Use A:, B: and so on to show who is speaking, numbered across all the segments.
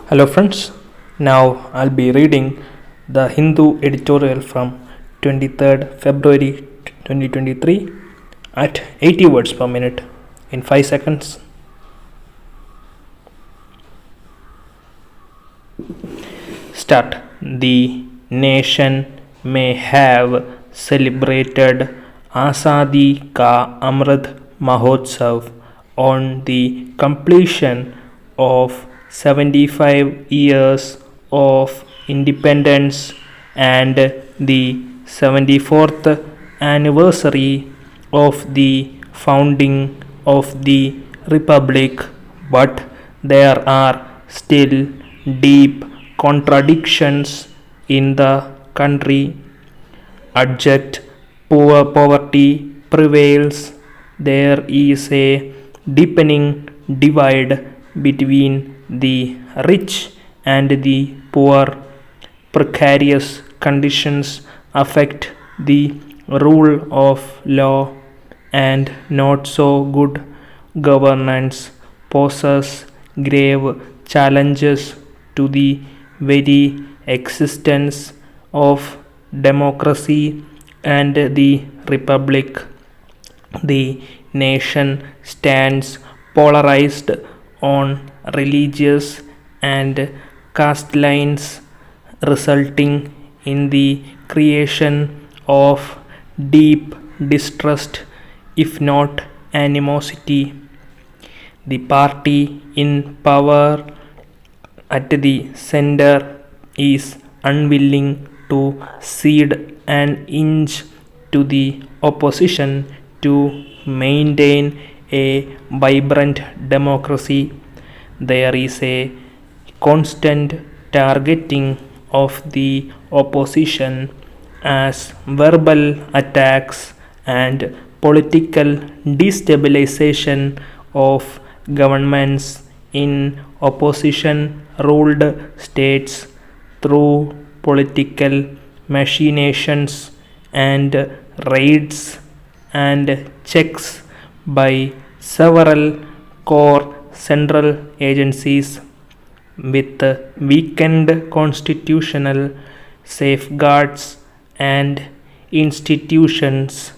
A: Hello friends, now I'll be reading the Hindu editorial from 23rd February 2023 at 80 words per minute in 5 seconds. Start. The nation may have celebrated Azadi Ka Amrit Mahotsav on the completion of 75 years of independence and the 74th anniversary of the founding of the republic, but there are still deep contradictions in the country. Abject poverty prevails. There is a deepening divide between the rich and the poor. Precarious conditions affect the rule of law, and not so good governance poses grave challenges to the very existence of democracy and the republic. The nation stands polarized on religious and caste lines, resulting in the creation of deep distrust, if not animosity. The party in power at the center is unwilling to cede an inch to the opposition to maintain a vibrant democracy. There is a constant targeting of the opposition as verbal attacks and political destabilization of governments in opposition ruled states through political machinations and raids and checks by several core central agencies. With weakened constitutional safeguards and institutions,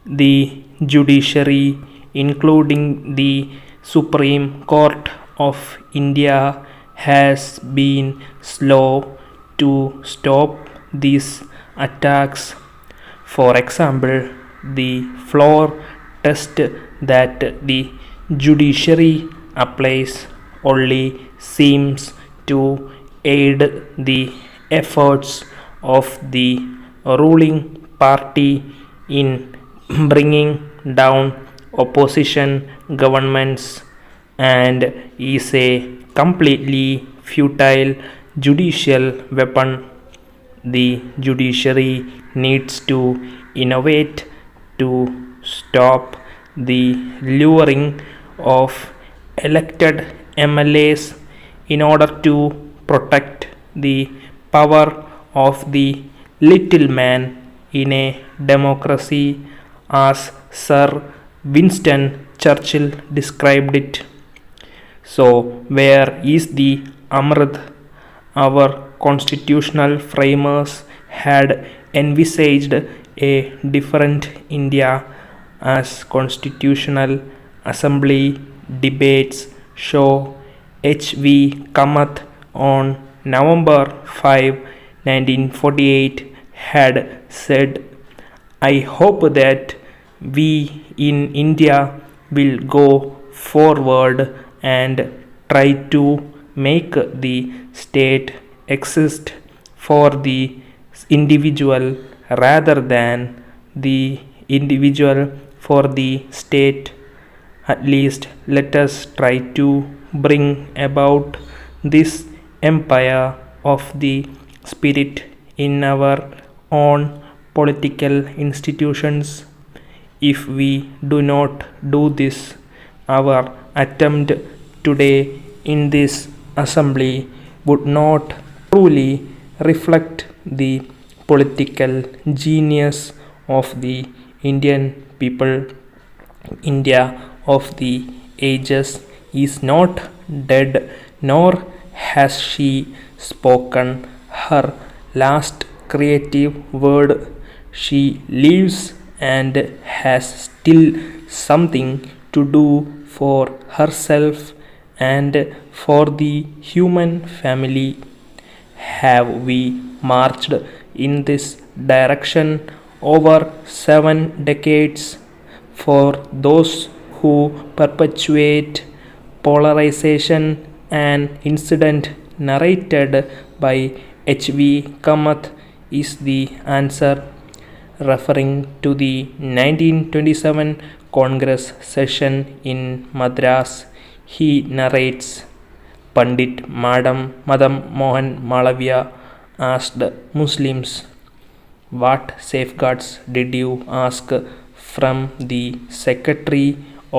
A: the judiciary, including the Supreme Court of India, has been slow to stop these attacks. For example, the floor test that the judiciary applies only seems to aid the efforts of the ruling party in bringing down opposition governments, and is a completely futile judicial weapon. The judiciary needs to innovate to stop the luring of elected MLAs in order to protect the power of the little man in a democracy, as Sir Winston Churchill described it. So, where is the Amrit? Our constitutional framers had envisaged a different India, as Constitutional Assembly debates show. H.V. Kamath on November 5, 1948 had said, "I hope that we in India will go forward and try to make the state exist for the individual rather than the individual for the state. At least let us try to bring about this empire of the spirit in our own political institutions. If we do not do this, our attempt today in this assembly would not truly reflect the political genius of the Indian people. India of the ages is not dead nor has she spoken her last creative word. She lives and has still something to do for herself and for the human family. Have we marched in this direction over 7 decades? For those who perpetuate polarization, an incident narrated by H.V. Kamath is the answer. Referring to the 1927 Congress session in Madras, he narrates Pandit Madam Mohan Malaviya asked Muslims, "What safeguards did you ask from the Secretary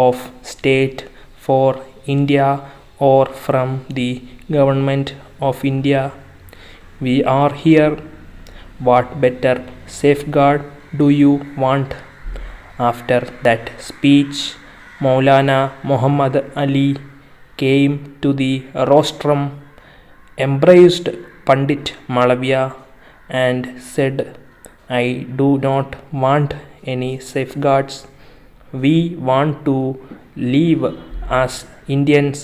A: of State for India or from the Government of India? We are here. What better safeguard do you want?" After that speech, Maulana Muhammad Ali came to the rostrum, embraced Pandit Malaviya, and said, "I do not want any safeguards. We want to live as Indians,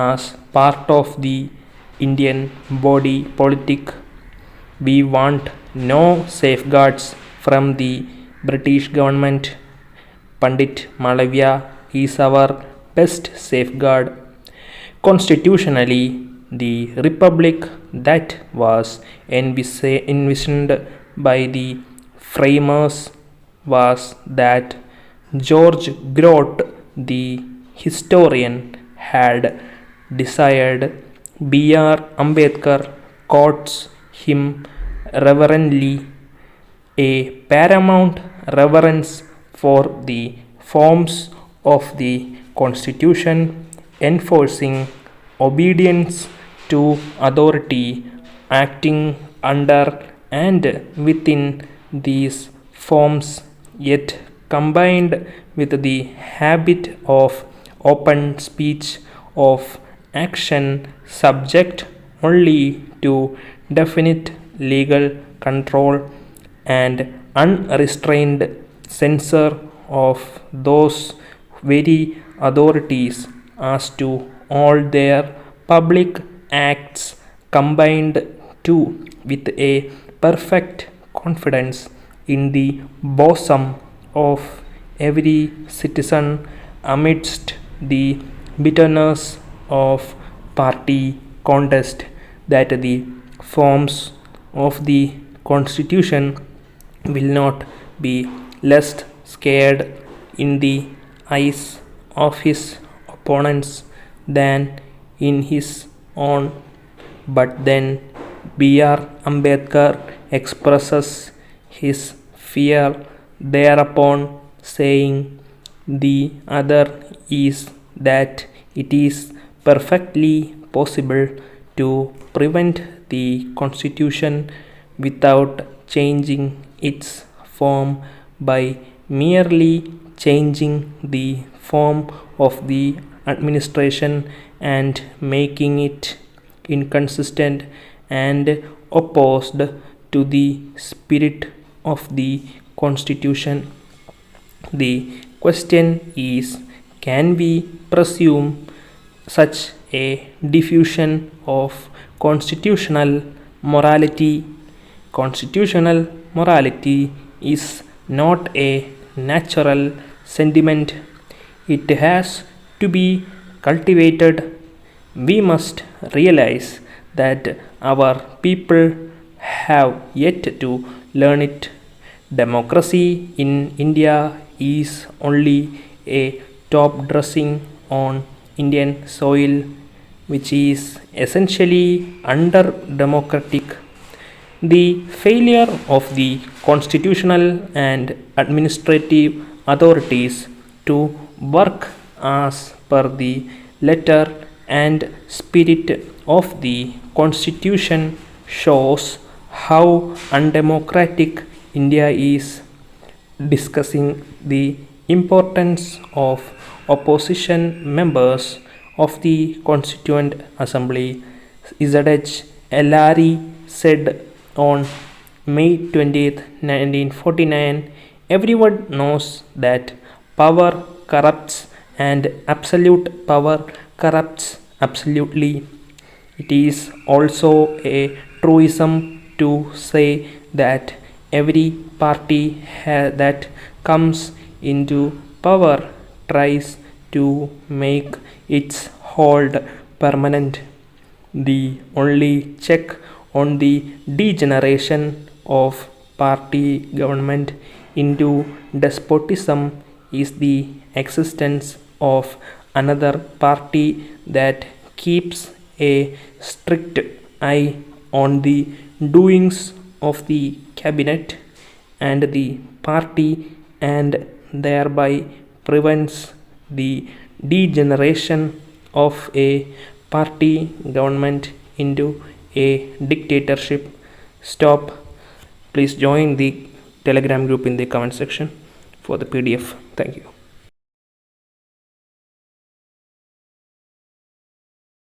A: as part of the Indian body politic. We want no safeguards from the British government. Pandit Malaviya is our best safeguard. Constitutionally, the republic that was envisioned by the framers was that George Grote, the historian, had desired. B.R. Ambedkar quotes him reverently. A paramount reverence for the forms of the Constitution, enforcing obedience to authority, acting under and within these forms, yet combined with the habit of open speech, of action subject only to definite legal control and unrestrained censure of those very authorities as to all their public acts, combined too with a perfect confidence in the bosom of every citizen amidst the bitterness of party contest, that the forms of the Constitution will not be less scared in the eyes of his opponents than in his own. But then B.R. Ambedkar expresses his fear thereupon, saying, "The other is that it is perfectly possible to prevent the Constitution without changing its form by merely changing the form of the administration and making it inconsistent and opposed to the spirit of the Constitution." The question is, can we presume such a diffusion of constitutional morality? Constitutional morality is not a natural sentiment. It has to be cultivated. We must realize that our people have yet to learn it. Democracy in India is only a top dressing on Indian soil, which is essentially under-democratic. The failure of the constitutional and administrative authorities to work as per the letter and spirit of the Constitution shows how undemocratic India is. Discussing the importance of opposition members of the Constituent Assembly, Z.H. Ellery said on May 20th, 1949, everyone knows that power corrupts and absolute power corrupts absolutely. It is also a truism to say that every party that comes into power tries to make its hold permanent. The only check on the degeneration of party government into despotism is the existence of another party that keeps a strict eye on the doings of the cabinet and the party and thereby prevents the degeneration of a party government into a dictatorship. Stop. Please join the Telegram group in the comment section for the PDF. Thank you.